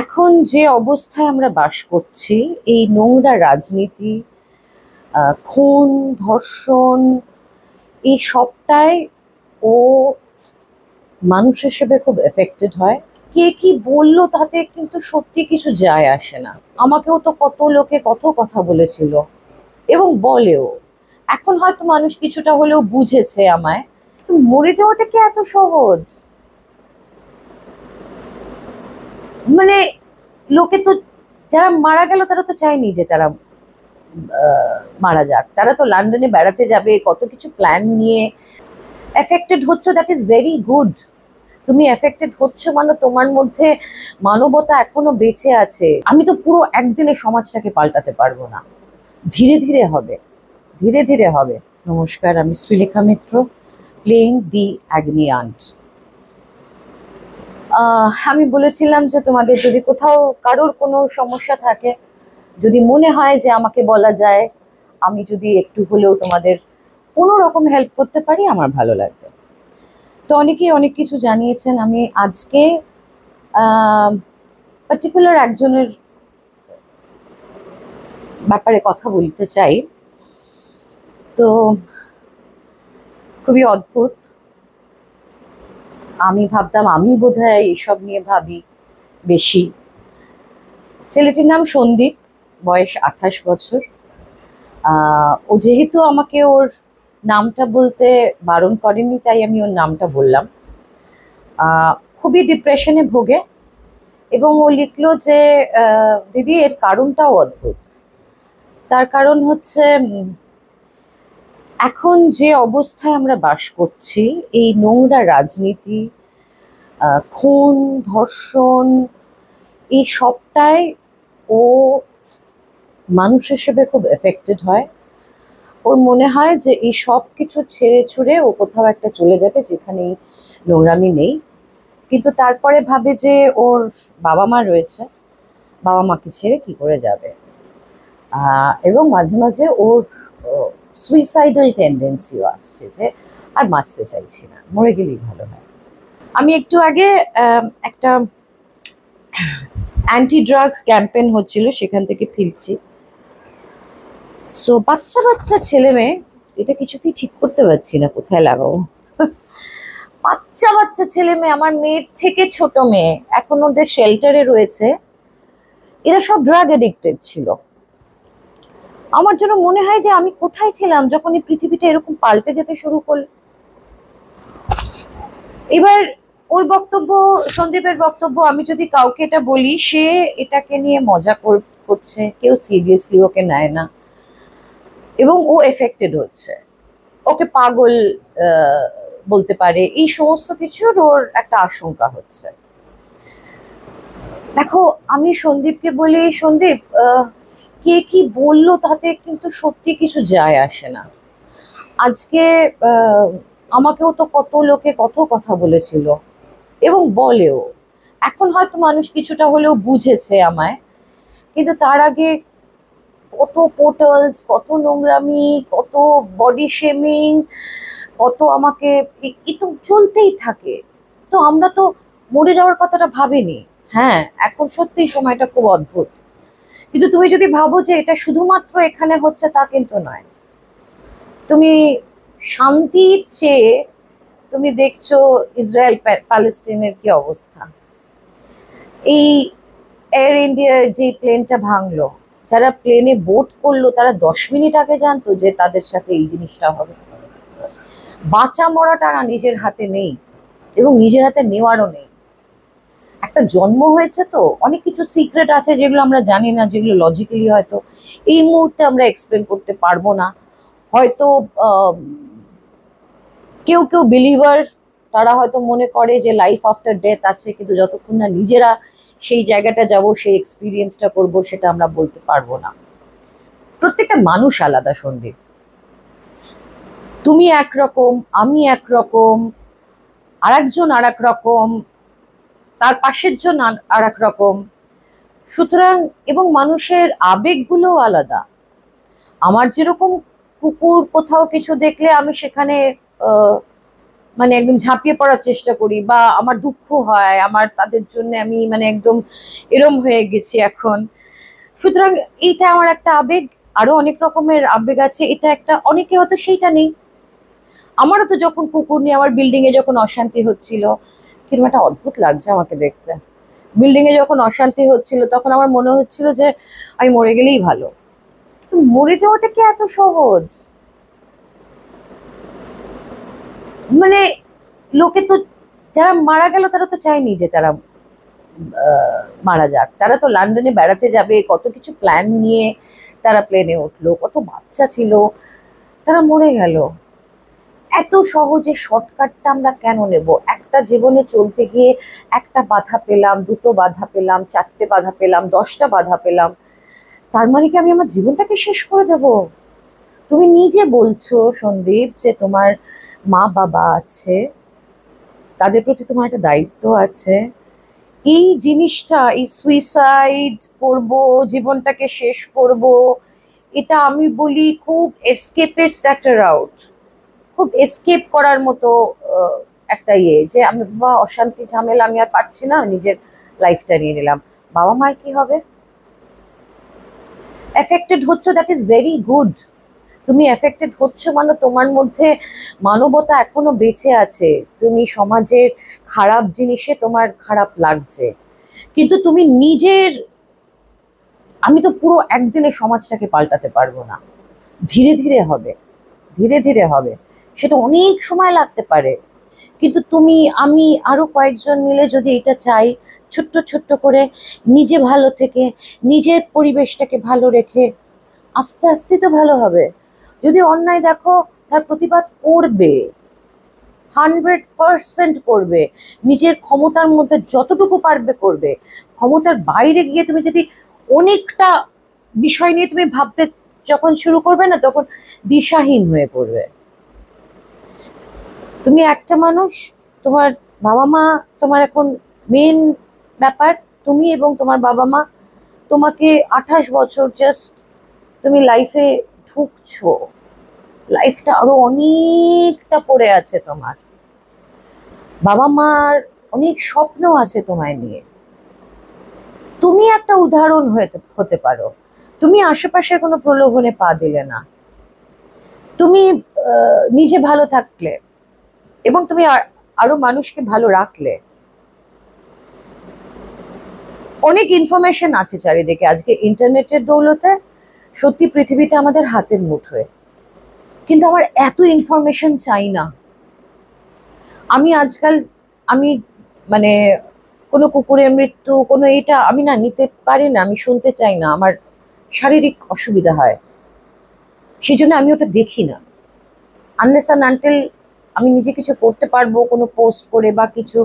এখন যে অবস্থায় আমরা বাস করছি, এই নোংরা রাজনীতি, খুন, ধর্ষণ, এই সবটাই ও মানুষ হিসেবে খুব এফেক্টেড হয়। কে কি বললো তাতে কিন্তু সত্যি কিছু যায় আসে না। আমাকেও তো কত লোকে কত কথা বলেছিল এবং বলেও। এখন হয়তো মানুষ কিছুটা হলেও বুঝেছে আমায়। কিন্তু মরে যাওয়াটা কি এত সহজ? মানে লোকে তো, যারা মারা গেল তারা তো চায়নি যে তারা মারা যাক। তারা তো লন্ডনে বেড়াতে যাবে, কত কিছু প্ল্যান নিয়ে। এফেক্টেড হচ্ছে, দ্যাট ইজ ভেরি গুড। তুমি এফেক্টেড হচ্ছে মানে তোমার মধ্যে মানবতা এখনো বেঁচে আছে। আমি তো পুরো একদিনে সমাজটাকে পাল্টাতে পারবো না, ধীরে ধীরে হবে, ধীরে ধীরে হবে। নমস্কার, আমি শ্রীলেখা মিত্র, প্লেইং দি অ্যাগনি আন্ট। আমি বলেছিলাম যে তোমাদের যদি কোথাও কারোর কোনো সমস্যা থাকে, যদি মনে হয় যে আমাকে বলা যায়, আমি যদি একটু হলেও তোমাদের কোনো রকম হেল্প করতে পারি, আমার ভালো লাগবে। তো অনেকেই অনেক কিছু জানিয়েছেন। আমি আজকে পার্টিকুলার একজনের ব্যাপারে কথা বলতে চাই। তো খুবই অদ্ভুত। আমি ভাবতাম আমি বোধহয় এইসব নিয়ে ভাবি বেশি। ছেলেটির নাম সন্দীপ, বয়স 28 বছর। ও যেহেতু আমাকে ওর নামটা বলতে বারণ করেনি, তাই আমি ওর নামটা বললাম। খুবই ডিপ্রেশনে ভোগে এবং ও লিখলো যে দিদি, এর কারণটাও অদ্ভুত। তার কারণ হচ্ছে এখন যে অবস্থায় আমরা বাস করছি, এই নোংরা রাজনীতি, খুন, ধর্ষণ, এই সবটাই ও মানুষ হিসেবে খুব এফেক্টেড হয়। ওর মনে হয় যে এই সব কিছু ছেড়ে ছুড়ে ও কোথাও একটা চলে যাবে যেখানে এই নোংরামি নেই। কিন্তু তারপরে ভাবে যে ওর বাবা মা রয়েছে, বাবা মাকে ছেড়ে কি করে যাবে। এবং মাঝে মাঝে ওর সুইসাইডাল টেন্ডেন্সিও আসছে, যে আর বাঁচতে চাইছি না, মরে গেলেই ভালো হয়। আমি একটু আগে একটা অ্যান্টি ড্রাগ ক্যাম্পেইন হচ্ছিল, সেখান থেকে ফিরছি। সো বাচ্চা বাচ্চা ছেলে মেয়ে, এটা কিছুতেই ঠিক করতে পারছি না কোথায় লাগাবো। বাচ্চা বাচ্চা ছেলে মেয়ে, আমার মেয়ের থেকে ছোট মেয়ে এখন ওদের শেল্টারে রয়েছে, এরা সব ড্রাগ এডিক্টেড ছিল। আমার জন্য মনে হয় যে আমি কোথায় ছিলাম যখন এই পৃথিবীটা এরকম পাল্টে যেতে শুরু করল। এবার ওর বক্তব্য, সন্দীপের বক্তব্য, আমি যদি কাউকে এটা বলি, সে এটাকে নিয়ে মজা করছে, কেউ সিরিয়াসলি ওকে নেয় না এবং ও এফেক্টেড হচ্ছে। ওকে পাগল বলতে পারে, এই সমস্ত কিছুর ওর একটা আশঙ্কা হচ্ছে। দেখো, আমি সন্দীপকে বলি, সন্দীপ, কে কি বললো তাতে কিন্তু সত্যি কিছু যায় আসে না। আজকে আমাকেও তো কত লোকে কত কথা বলেছিল এবং বলেও। এখন হয়তো মানুষ কিছুটা হলেও বুঝেছে আমায়। কিন্তু তার আগে কত পোর্টালস, কত নোংরামি, কত বডি শেমিং, কত আমাকে, এ তো চলতেই থাকে। তো আমরা তো মরে যাওয়ার কথাটা ভাবিনি। হ্যাঁ, এখন সত্যিই সময়টা খুব অদ্ভুত। কিন্তু তুমি যদি ভাবো যে এটা শুধুমাত্র এখানে হচ্ছে, তা কিন্তু নয়। তুমি শান্তির চেয়ে তুমি দেখছো ইসরায়েল প্যালেস্টিনের কি অবস্থা। এই এয়ার ইন্ডিয়ার যে প্লেনটা ভাঙলো, যারা প্লেনে বোট করলো তারা 10 মিনিট আগে জানতো যে তাদের সাথে এই জিনিসটা হবে। বাঁচা মরা তারা নিজের হাতে নেই এবং নিজের হাতে নেওয়ারও নেই। একটা জন্ম হয়েছে, তো অনেক কিছু সিক্রেট আছে যেগুলো আমরা জানি না, যেগুলো লজিক্যালি হয়তো এই মুহূর্তে আমরা এক্সপ্লেন করতে পারবো না। হয়তো কেউ কেউ বিলিভার, তারা হয়তো মনে করে যে লাইফ আফটার ডেথ আছে, কিন্তু যতক্ষণ না নিজেরা সেই জায়গাটা যাব, সেই এক্সপিরিয়েন্সটা করব, সেটা আমরা বলতে পারবো না। প্রত্যেকটা মানুষ আলাদা সন্দীপ। তুমি একরকম, আমি একরকম, আরেকজন আর এক রকম, তার পাশের জন আর এক রকম। সুতরাং, এবং মানুষের আবেগগুলো আলাদা। আমার যেরকম কুকুর কোথাও কিছু দেখলে আমি সেখানে মানে একদম ঝাঁপিয়ে পড়ার চেষ্টা করি, বা আমার দুঃখ হয়, আমার তাদের জন্য আমি মানে একদম এরম হয়ে গেছি এখন। সুতরাং এইটা আমার একটা আবেগ। আরো অনেক রকমের আবেগ আছে, এটা একটা, অনেকে হয়তো সেইটা নেই। আমারও তো যখন কুকুর নিয়ে আমার বিল্ডিং এ যখন অশান্তি হচ্ছিল, কিরকম একটা অদ্ভুত লাগছে আমাকে দেখতে। বিল্ডিং এ যখন অশান্তি হচ্ছিল তখন আমার মনে হচ্ছিল যে আমি মরে গেলেই ভালো। কিন্তু মরে যাওয়াটা কি এত সহজ? মানে লোকে তো, যারা মারা গেল তারা তো চায়নি যে তারা মারা যাক। তারা তো লন্ডনে বেড়াতে যাবে, কত কিছু প্ল্যান নিয়ে তারা প্লেনে উঠলো, কত বাচ্চা ছিল, তারা মরে গেল। এত সহজে শর্টকাটটা আমরা কেন নেব? একটা জীবনে চলতে গিয়ে একটা বাধা পেলাম, দুটো বাধা পেলাম, চারটে বাধা পেলাম, 10টা বাধা পেলাম, তার মানে কি আমি আমার জীবনটাকে শেষ করে দেব? তুমি নিজে বলছো সন্দীপ যে তোমার মা বাবা আছে, তাদের প্রতি তোমার একটা দায়িত্ব আছে। এই জিনিসটা, এই সুইসাইড করব, জীবনটাকে শেষ করব, এটা আমি বলি খুব এসকেপিস্ট একটা রাউট, খুব এসকেপ করার মতো আহ, একটা ইয়ে, যে আমি বাবা অশান্তি ঝামেলা আমি আর পারছি না, নিজের লাইফটা নিয়ে নিলাম। বাবা মার কি হবে? এফেক্টেড হচ্ছে, দ্যাট ইজ ভেরি গুড। তুমি এফেক্টেড হচ্ছে মানে তোমার মধ্যে মানবতা এখনো বেঁচে আছে। তুমি সমাজের খারাপ জিনিসে তোমার খারাপ লাগছে, কিন্তু তুমি নিজের, আমি তো পুরো একদিনে সমাজটাকে পাল্টাতে পারবো না। ধীরে ধীরে হবে, ধীরে ধীরে হবে। সেটা অনেক সময় লাগতে পারে, কিন্তু তুমি, আমি, আরো কয়েকজন মিলে যদি এটা চাই, ছোট্ট ছোট্ট করে, নিজে ভালো থেকে, নিজের পরিবেশটাকে ভালো রেখে, আস্তে আস্তে তো ভালো হবে। যদি অন্যায় দেখো, তার প্রতিবাদ করবে, 100% করবে, নিজের ক্ষমতার মধ্যে যতটুকু পারবে করবে। ক্ষমতার বাইরে গিয়ে তুমি যদি অনেকটা বিষয় নিয়ে তুমি ভাবতে যখন শুরু করবে না, তখন দিশাহীন হয়ে পড়বে। তুমি একটা মানুষ, তোমার বাবা মা তোমার এখন মেন ব্যাপার। তুমি এবং তোমার বাবা মা, তোমাকে 28 বছর জাস্ট তুমি লাইফে ঢুকছো, লাইফটা আরো অনেকটা পড়ে আছে তোমার। বাবা মার অনেক স্বপ্ন আছে তোমায় নিয়ে। তুমি একটা উদাহরণ হতে হতে পারো। তুমি আশেপাশের কোনো প্রলোভনে পা দিলে না, তুমি নিজে ভালো থাকলে, এবং তুমি আরো মানুষকে ভালো রাখলে। অনেক ইনফরমেশন আছে চারিদিকে আজকে ইন্টারনেটের দৌলতে, সত্যি পৃথিবীটা আমাদের হাতের মুঠোয়। কিন্তু আমার এত ইনফরমেশন চাই না। আমি আজকাল, আমি মানে কোনো কুকুরের মৃত্যু, কোনো এটা আমি না নিতে পারি না, আমি শুনতে চাই না, আমার শারীরিক অসুবিধা হয়, সেই জন্য আমি ওটা দেখি না। আনলেস অ্যান্ড আনটিল আমি নিজে কিছু করতে পারবো, কোনো পোস্ট করে বা কিছু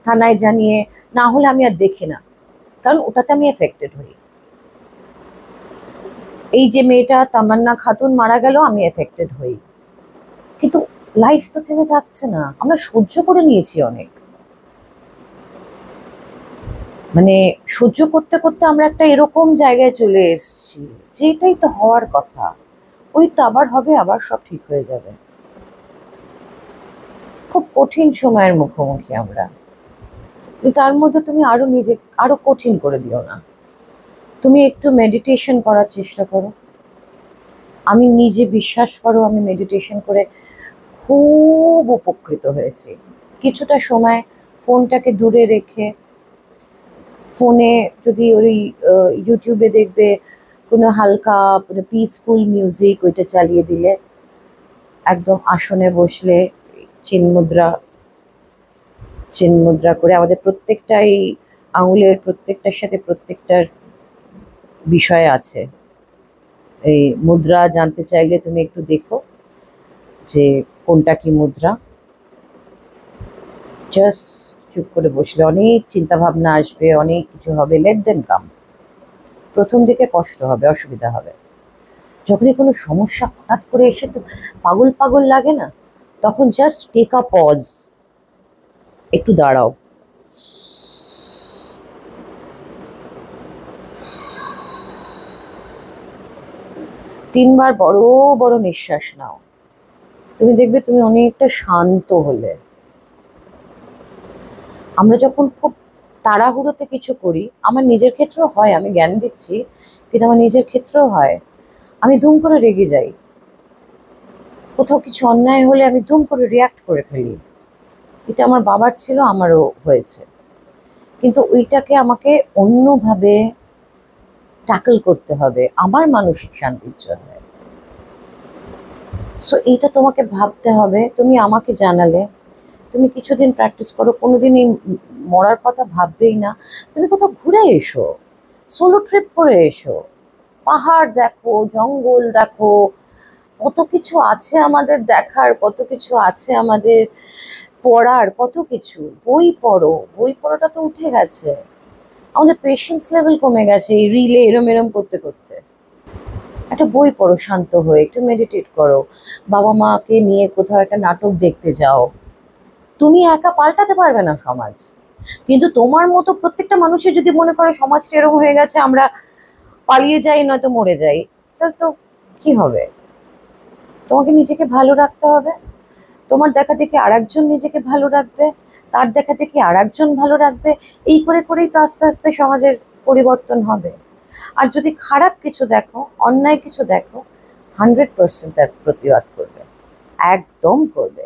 থানায় জানিয়ে, না হলে আমি আর দেখি না। কারণ ওটাতে আমি এফেক্টেড হই। এই যে মেয়েটা তামান্না খাতুন মারা গেল, আমি এফেক্টেড হই। কিন্তু লাইফ তো থেমে থাকছে না, আমরা সহ্য করে নিয়েছি অনেক। মানে সহ্য করতে করতে আমরা একটা এরকম জায়গায় চলে এসেছি, যে এটাই তো হওয়ার কথা, ওই তো আবার হবে, আবার সব ঠিক হয়ে যাবে। খুব কঠিন সময়ের মুখোমুখি আমরা। কিন্তু তার মধ্যে তুমি আরো নিজে আরো কঠিন করে দিও না। তুমি একটু মেডিটেশন করার চেষ্টা করো। আমি নিজে, বিশ্বাস করো, আমি মেডিটেশন করে খুব উপকৃত হয়েছি। কিছুটা সময় ফোনটাকে দূরে রেখে, ফোনে যদি ওই ইউটিউবে দেখবে কোনো হালকা মানে পিসফুল মিউজিক, ওইটা চালিয়ে দিলে, একদম আসনে বসলে চিন্মুদ্রা, চিন্মুদ্রা করে আমাদের প্রত্যেকটাই আঙুলের প্রত্যেকটার সাথে প্রত্যেকটার বিষয় আছে। এই মুদ্রা জানতে চাইলে তুমি একটু দেখো যে কোনটা কি মুদ্রা। জাস্ট চুপ করে বসলে অনেক চিন্তা ভাবনা আসবে, অনেক কিছু হবে, লেট দেম কাম। প্রথম দিকে কষ্ট হবে, অসুবিধা হবে। যখনই কোনো সমস্যা হঠাৎ করে এসে তো পাগল পাগল লাগে না, তখন জাস্ট টেক আ পজ, একটু দাঁড়াও। 3 বার বড় বড় নিঃশ্বাস নাও। তুমি দেখবে তুমি অনেকটা শান্ত হলে। আমরা যখন খুব তাড়াহুড়োতে কিছু করি, আমার নিজের ক্ষেত্রেও হয়, আমি জ্ঞান দিচ্ছি, কিন্তু আমার নিজের ক্ষেত্রেও হয়, আমি দুম করে রেগে যাই। কোথাও কিছু অন্যায় হলে আমি দুম করে রিয়াক্ট করে ফেলি। এটা আমার বাবার ছিল, আমারও হয়েছে। কিন্তু ওইটাকে আমাকে অন্যভাবে ট্যাকল করতে হবে আমার মানসিক শান্তির জন্য। সো এইটা তোমাকে ভাবতে হবে। তুমি আমাকে জানালে, তুমি কিছুদিন প্র্যাকটিস করো, কোনোদিনই মরার কথা ভাববেই না। তুমি কোথাও ঘুরে এসো, সোলো ট্রিপ করে এসো, পাহাড় দেখো, জঙ্গল দেখো, কত কিছু আছে আমাদের দেখার, কত কিছু আছে আমাদের পড়ার, কত কিছু। বই পড়ো, বই পড়াটা তো উঠে গেছে, আমাদের পেশেন্স লেভেল কমে গেছে এই রিলে এরম এরম করতে করতে। একটা বই পড়ো শান্ত হয়ে, একটু মেডিটেট করো, বাবা মাকে নিয়ে কোথাও একটা নাটক দেখতে যাও। তুমি একা পাল্টাতে পারবে না সমাজ, কিন্তু তোমার মতো প্রত্যেকটা মানুষের যদি মনে করে সমাজটা এরকম হয়ে গেছে, আমরা পালিয়ে যাই নয়তো মরে যাই, তাহলে তো কি হবে? তোমাকে নিজেকে ভালো রাখতে হবে। তোমার দেখা দেখি আর একজন নিজেকে ভালো রাখবে, তার দেখা দেখি আর একজন ভালো রাখবে। এই করে করেই তো আস্তে আস্তে সমাজের পরিবর্তন হবে। আর যদি খারাপ কিছু দেখো, অন্যায় কিছু দেখো, 100% তার প্রতিবাদ করবে, একদম করবে।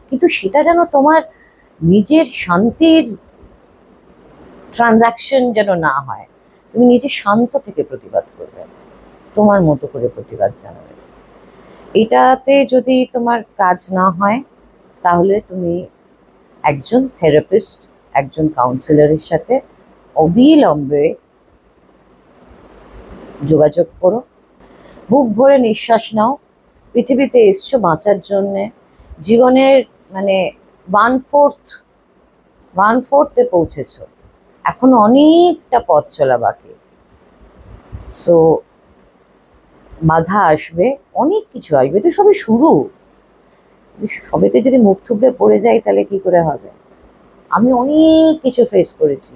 কিন্তু সেটা যেন তোমার নিজের শান্তির ট্রানজাকশন যেন না হয়। তুমি নিজে শান্ত থেকে প্রতিবাদ করবে, তোমার মতো করে প্রতিবাদ জানাবে। এটাতে যদি তোমার কাজ না হয়, তাহলে তুমি একজন থেরাপিস্ট, একজন কাউন্সিলরের সাথে অবিলম্বে যোগাযোগ করো। বুক ভরে নিঃশ্বাস নাও। পৃথিবীতে এসছো বাঁচার জন্যে। জীবনের মানে ওয়ান ফোর্থে পৌঁছেছো, এখন অনেকটা পথ চলা বাকি। সো বাধা আসবে, অনেক কিছু আসবে, তো সবে শুরু। সবেতে যদি মুখ থুবড়ে পড়ে যাই তাহলে কি করে হবে? আমি অনেক কিছু ফেস করেছি,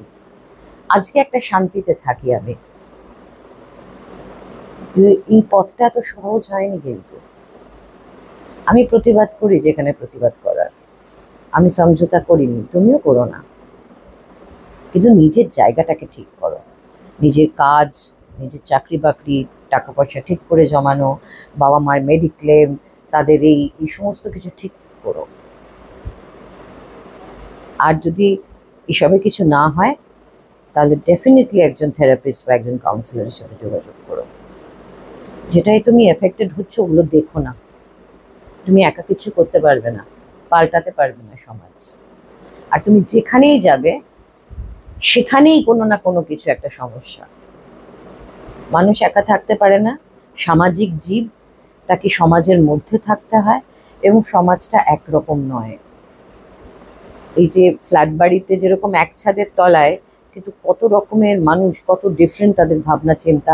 আজকে একটা শান্তিতে থাকি আমি। এই পথটা এত সহজ হয়নি, কিন্তু আমি প্রতিবাদ করি যেখানে প্রতিবাদ করার, আমি সমঝোতা করিনি, তুমিও করো না। কিন্তু নিজের জায়গাটাকে ঠিক করো, নিজের কাজ, নিজের চাকরি বাকরি, টাকা পয়সা ঠিক করে জমানো, বাবা মায়ের মেডিক্লেম, তাদের এই এই সমস্ত কিছু ঠিক করো। আর যদি এসবে কিছু না হয়, তাহলে ডেফিনেটলি একজন থেরাপিস্ট বা একজন কাউন্সিলরের সাথে যোগাযোগ করো। যেটাই তুমি এফেক্টেড হচ্ছে ওগুলো দেখো না। তুমি একা কিছু করতে পারবে না, পাল্টাতে পারবে না সমাজ। আর তুমি যেখানেই যাবে, সেখানেই কোনো না কোনো কিছু একটা সমস্যা। মানুষ একা থাকতে পারে না, সামাজিক জীব, তাকে সমাজের মধ্যে থাকতে হয়, এবং সমাজটা একরকম নয়। এই যে ফ্ল্যাট বাড়িতে যেরকম এক ছাদের তলায়, কিন্তু কত রকমের মানুষ, কত ডিফারেন্ট তাদের ভাবনা চিন্তা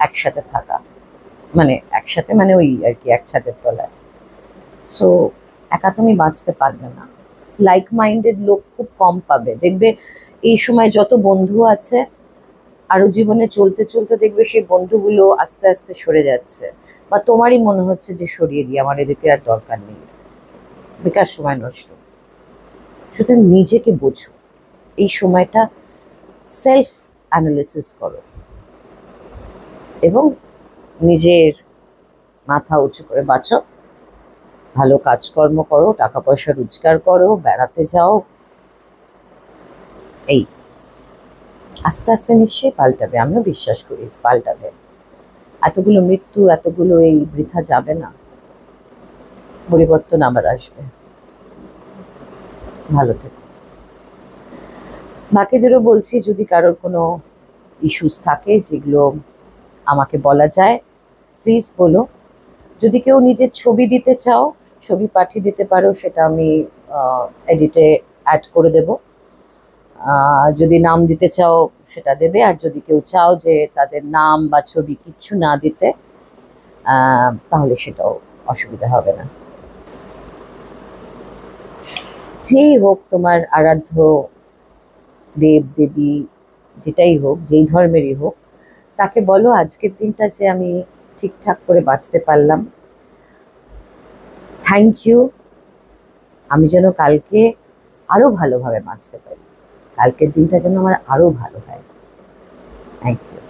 একসাথে থাকা, মানে একসাথে মানে ওই আর কি এক ছাদের তলায়। সো একা তুমি বাঁচতে পারবে না, লাইক মাইন্ডেড লোক খুব কম পাবে। দেখবে এই সময় যত বন্ধু আছে, আরো জীবনে চলতে চলতে দেখবে সেই বন্ধুগুলো আস্তে আস্তে সরে যাচ্ছে, বা তোমারই মনে হচ্ছে যে সরিয়ে দিই, আমার এদেরকে আর দরকার নেই, বেকার সময় নষ্ট। সুতরাং নিজেকে বোঝো, এই সময়টা সেলফ অ্যানালিসিস করো, এবং নিজের মাথা উঁচু করে বাঁচো, ভালো কাজকর্ম করো, টাকা পয়সা রোজগার করো, বেড়াতে যাও। এই আস্তে আস্তে নিশ্চয়ই পাল্টাবে, আমিও বিশ্বাস করি পাল্টাবে। এতগুলো মৃত্যু, এতগুলো এই বৃথা যাবে না, পরিবর্তন আবার আসবে। ভালো থেকো। বাকিদেরও বলছি, যদি কারোর কোনো ইস্যুস থাকে যেগুলো আমাকে বলা যায়, প্লিজ বলো। যদি কেউ নিজের ছবি দিতে চাও, ছবি পাঠিয়ে দিতে পারো, সেটা আমি এডিটে অ্যাড করে দেব। যদি নাম দিতে চাও সেটা দেবে, আর যদি কেউ চাও যে তাদের নাম বা ছবি কিচ্ছু না দিতে, তাহলে সেটাও অসুবিধা হবে না। যেই হোক তোমার আরাধ্য দেব দেবী, যেটাই হোক, যেই ধর্মেরই হোক, তাকে বলো আজকের দিনটা যে আমি ঠিকঠাক করে বাঁচতে পারলাম, থ্যাংক ইউ, আমি যেন কালকে আরো ভালোভাবে বাঁচতে পারি। কালকের দিনটা যেন আমার আরো ভালো হয়। Thank you.